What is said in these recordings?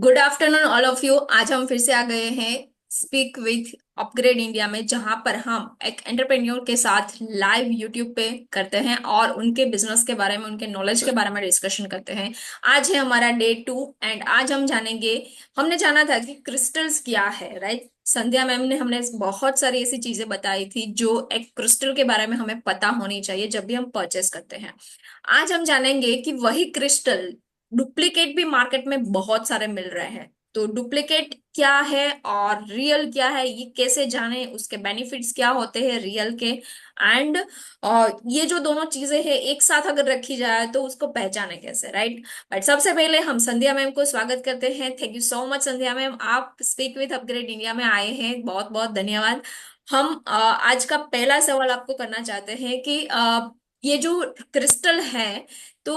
Good afternoon all of you. आज हम फिर से आ गए हैं स्पीक विथ अपग्रेड इंडिया में, जहां पर हम एक एंटरप्रेन्योर के साथ लाइव यूट्यूब पे करते हैं और उनके बिजनेस के बारे में, उनके नॉलेज के बारे में डिस्कशन करते हैं। आज है हमारा डे 2 एंड आज हम जानेंगे। हमने जाना था कि क्रिस्टल्स क्या है, राइट? संध्या मैम ने हमने बहुत सारी ऐसी चीजें बताई थी जो एक क्रिस्टल के बारे में हमें पता होनी चाहिए जब भी हम परचेस करते हैं। आज हम जानेंगे कि वही क्रिस्टल डुप्लीकेट भी मार्केट में बहुत सारे मिल रहे हैं। तो डुप्लीकेट क्या है और रियल क्या है, ये कैसे जाने, उसके बेनिफिट्स क्या होते हैं रियल के। एंड ये जो दोनों चीजें हैं एक साथ अगर रखी जाए तो उसको पहचाने कैसे, राइट? बट सबसे पहले हम संध्या मैम को स्वागत करते हैं। Thank you so much Sandhya ma'am, आप स्पीक विथ अपग्रेड इंडिया में आए हैं, बहुत बहुत धन्यवाद। हम आज का पहला सवाल आपको करना चाहते हैं कि ये जो क्रिस्टल है, तो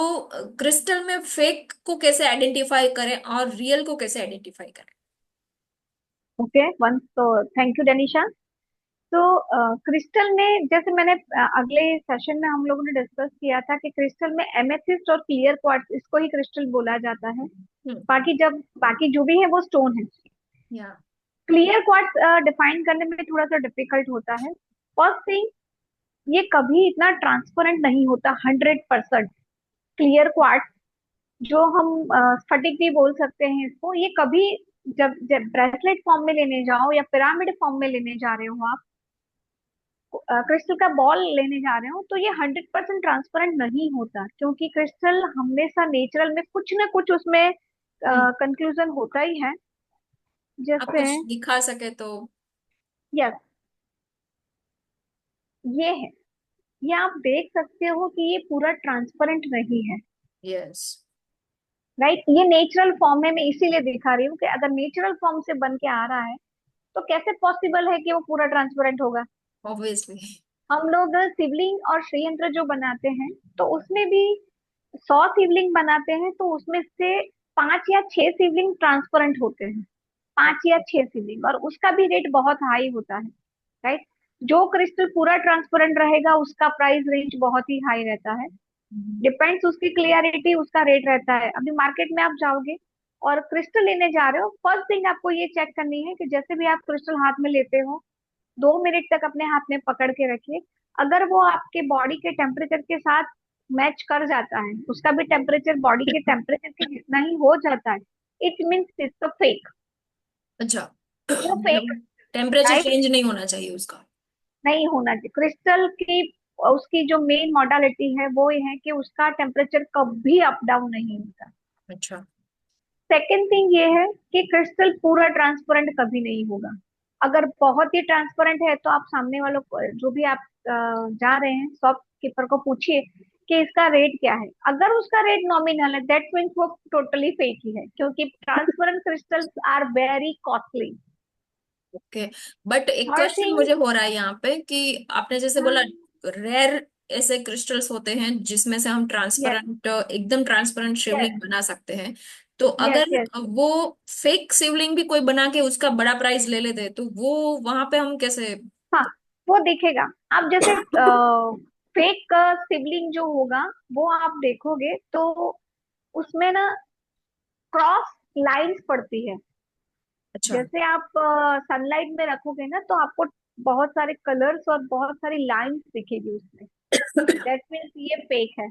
क्रिस्टल में फेक को कैसे आइडेंटिफाई करें और रियल को कैसे आइडेंटिफाई करें? ओके वन तो थैंक यू डैनिशा। तो क्रिस्टल में जैसे मैंने अगले सेशन में हम लोगों ने डिस्कस किया था कि क्रिस्टल में एमेथिस्ट और क्लियर क्वार्ट्ज इसको ही क्रिस्टल बोला जाता है। हम्म। बाकी जो भी है वो स्टोन है। या। क्लियर क्वार्ट्ज डिफाइन करने में थोड़ा सा डिफिकल्ट होता है। फर्स्ट थिंग, ये कभी इतना ट्रांसपेरेंट नहीं होता 100%। क्लियर क्वार्ट्ज जो हम स्फटिक भी बोल सकते हैं इसको, ये कभी जब जब ब्रेसलेट फॉर्म में लेने जाओ या पिरामिड फॉर्म में लेने जा रहे हो आप, क्रिस्टल का बॉल लेने जा रहे हो, तो ये 100% ट्रांसपेरेंट नहीं होता, क्योंकि क्रिस्टल हमेशा नेचुरल में कुछ ना कुछ उसमें हम्म। कंक्लूजन होता ही है। आप जैसे कुछ दिखा सके तो। यस, ये है, ये आप देख सकते हो कि ये पूरा ट्रांसपेरेंट नहीं है। यस। राइट, ये नेचुरल फॉर्म है, मैं इसीलिए दिखा रही हूँ कि अगर नेचुरल फॉर्म से बन के आ रहा है तो कैसे पॉसिबल है कि वो पूरा ट्रांसपेरेंट होगा। ऑब्वियसली। हम लोग शिवलिंग और श्रीयंत्र जो बनाते हैं, तो उसमें भी 100 शिवलिंग बनाते हैं तो उसमें से 5 या 6 शिवलिंग ट्रांसपेरेंट होते हैं। 5 या 6 शिवलिंग, और उसका भी रेट बहुत हाई होता है। राइट, जो क्रिस्टल पूरा ट्रांसपेरेंट रहेगा उसका प्राइस रेंज बहुत ही हाई रहता है। डिपेंड्स, उसकी क्लियरिटी, उसका रेट रहता है। अभी मार्केट में आप जाओगे और क्रिस्टल लेने जा रहे हो, फर्स्ट थिंग आपको ये चेक करनी है कि जैसे भी आप क्रिस्टल हाथ में लेते हो, 2 मिनट तक अपने हाथ में पकड़ के रखिए। अगर वो आपके बॉडी के टेम्परेचर के साथ मैच कर जाता है, उसका भी टेम्परेचर बॉडी के टेम्परेचर के जितना ही हो जाता है, it means it's a fake. अच्छा। वो फेक, मतलब टेम्परेचर राइट, चेंज नहीं होना चाहिए उसका। नहीं होना चाहिए। क्रिस्टल की उसकी जो मेन मॉडलिटी है वो ये है कि उसका टेम्परेचर कभी अप डाउन नहीं होता। अच्छा। सेकेंड थिंग ये है कि क्रिस्टल पूरा ट्रांसपेरेंट कभी नहीं होगा। अगर बहुत ही ट्रांसपेरेंट है तो आप सामने वालों को, जो भी आप जा रहे हैं शॉपकीपर को पूछिए कि इसका रेट क्या है। अगर उसका रेट नॉमिनल है, दैट मीन्स वो टोटली फेक ही है, क्योंकि transparent crystals are very costly. Okay. But एक थर्ड क्वेश्चन थिंग, मुझे हो रहा है यहाँ पे कि आपने जैसे बोला रेयर ऐसे क्रिस्टल्स होते हैं जिसमें से हम यस ट्रांसपेरेंट, एकदम ट्रांसपेरेंट यस शिवलिंग बना सकते हैं। तो यस अगर यस, वो फेक शिवलिंग भी कोई बना के उसका बड़ा प्राइस ले लेते तो वो वहां पे हम कैसे? हाँ, वो दिखेगा। आप जैसे फेक सिबलिंग जो होगा, वो आप देखोगे तो उसमें ना क्रॉस लाइंस पड़ती है। अच्छा। जैसे आप सनलाइट में रखोगे ना, तो आपको बहुत सारे कलर्स और बहुत सारी लाइंस दिखेगी उसमें। दैट मीन्स ये फेक है।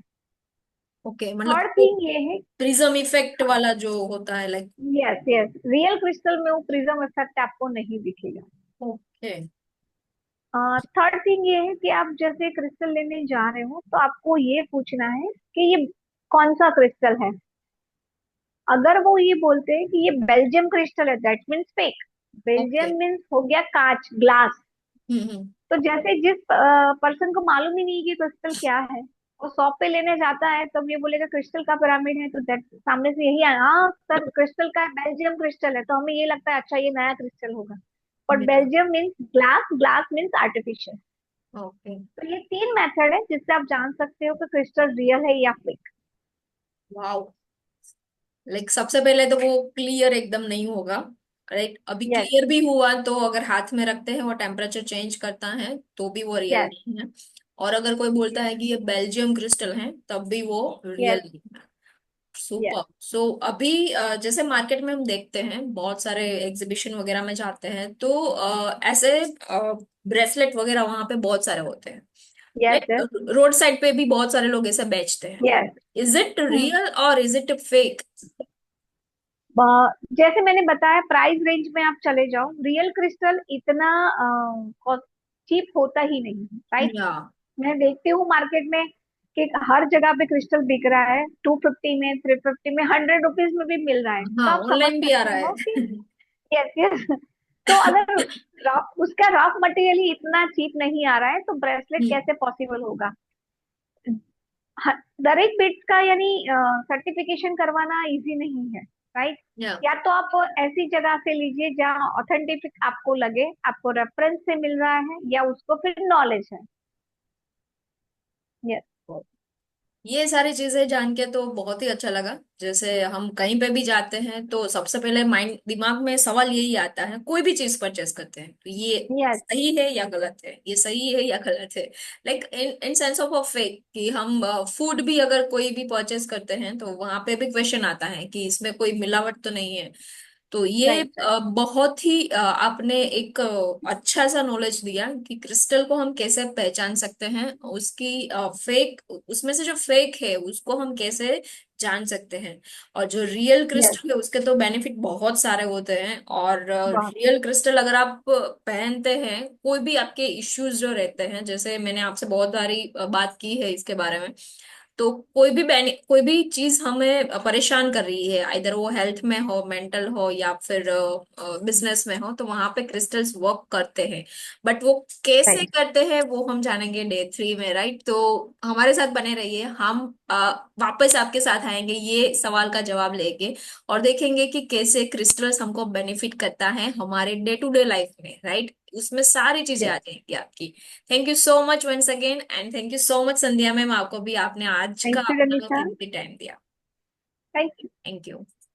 ओके, मतलब थर्ड थिंग ये है, प्रिज्म इफेक्ट वाला जो होता है, like. Yes yes, real crystal में वो प्रिज्म इफेक्ट आपको नहीं दिखेगा। ओके। थर्ड थिंग ये है कि आप जैसे क्रिस्टल लेने जा रहे हो तो आपको ये पूछना है कि ये कौन सा क्रिस्टल है। अगर वो ये बोलते हैं कि ये बेल्जियम क्रिस्टल है, that means fake. Okay. Belgium means हो गया कांच, ग्लास। हम्म। तो जैसे जिस पर्सन को मालूम ही नहीं कि क्रिस्टल क्या है, वो शॉप पे लेने जाता है, तब ये बोलेगा क्रिस्टल का पिरामिड है, तो दैट सामने से यही आया, हाँ सर क्रिस्टल का बेल्जियम क्रिस्टल है, तो हमें ये लगता है अच्छा ये नया क्रिस्टल होगा। बट या। Belgium means glass, glass means artificial. Okay. तो ये 3 मेथड है जिससे आप जान सकते हो कि क्रिस्टल रियल है या फेक। वाओ। लाइक सबसे पहले तो वो क्लियर एकदम नहीं होगा, राइट? अभी यस क्लियर भी हुआ तो अगर हाथ में रखते हैं वो टेम्परेचर चेंज करता है तो भी वो रियल यस नहीं है। और अगर कोई बोलता है कि ये बेल्जियम क्रिस्टल है तब भी वो रियल यस नहीं है। यस। सुपर। सो अभी जैसे मार्केट में हम देखते हैं बहुत सारे एग्जीबिशन वगैरह में जाते हैं तो ऐसे ब्रेसलेट वगैरह वहां पे बहुत सारे होते हैं। Yes. Like yes. Road side पे भी बहुत सारे लोग ऐसे बेचते हैं। यस। इज इट रियल और इज इट फेक? जैसे मैंने बताया, प्राइस रेंज में आप चले जाओ, रियल क्रिस्टल इतना चीप होता ही नहीं है, राइट। या मैं देखती हूँ मार्केट में कि हर जगह पे क्रिस्टल बिक रहा है, 250 में, 350 में, 100 रुपीज में भी मिल रहा है। हाँ, तो आप समझ ऑनलाइन भी आ रहा सकते हो कि है। Yes, yes. तो अगर उसका रॉ मटेरियल ही इतना चीप नहीं आ रहा है तो ब्रेसलेट कैसे पॉसिबल होगा? दरेक बिट का यानी सर्टिफिकेशन करवाना इजी नहीं है, राइट। या या तो आप ऐसी जगह से लीजिए जहाँ ऑथेंटिक आपको लगे, आपको रेफरेंस से मिल रहा है, या उसको फिर नॉलेज है। यस। ये सारी चीजें जान के तो बहुत ही अच्छा लगा। जैसे हम कहीं पे भी जाते हैं तो सबसे पहले माइंड दिमाग में सवाल यही आता है, कोई भी चीज परचेस करते हैं तो ये यस। सही है या गलत है, ये सही है या गलत है। Like in in sense of a fake कि हम फूड भी अगर कोई भी परचेस करते हैं तो वहां पे भी क्वेश्चन आता है कि इसमें कोई मिलावट तो नहीं है। तो ये राइट। राइट। बहुत ही आपने एक अच्छा सा नॉलेज दिया कि क्रिस्टल को हम कैसे पहचान सकते हैं, उसकी फेक, उसमें से जो फेक है उसको हम कैसे जान सकते हैं। और जो रियल यस। क्रिस्टल है उसके तो बेनिफिट बहुत सारे होते हैं। और बहुत। रियल क्रिस्टल अगर आप पहनते हैं, कोई भी आपके इश्यूज जो रहते हैं, जैसे मैंने आपसे बहुत सारी बात की है इसके बारे में, तो कोई भी चीज हमें परेशान कर रही है, इधर वो हेल्थ में हो, मेंटल हो, या फिर बिजनेस में हो, तो वहां पे क्रिस्टल्स वर्क करते हैं। बट वो कैसे राइट। करते हैं वो हम जानेंगे डे 3 में, राइट। तो हमारे साथ बने रहिए, हम वापस आपके साथ आएंगे ये सवाल का जवाब लेके, और देखेंगे कि कैसे क्रिस्टल्स हमको बेनिफिट करता है हमारे डे टू डे लाइफ में, राइट। उसमें सारी चीजें आ यस। जाएंगी आपकी। Thank you so much once again, and thank you so much Sandhya ma'am, आपको भी, आपने आज का थैंक यू अपना गनीता। कीमती टाइम दिया। Thank you. Thank you.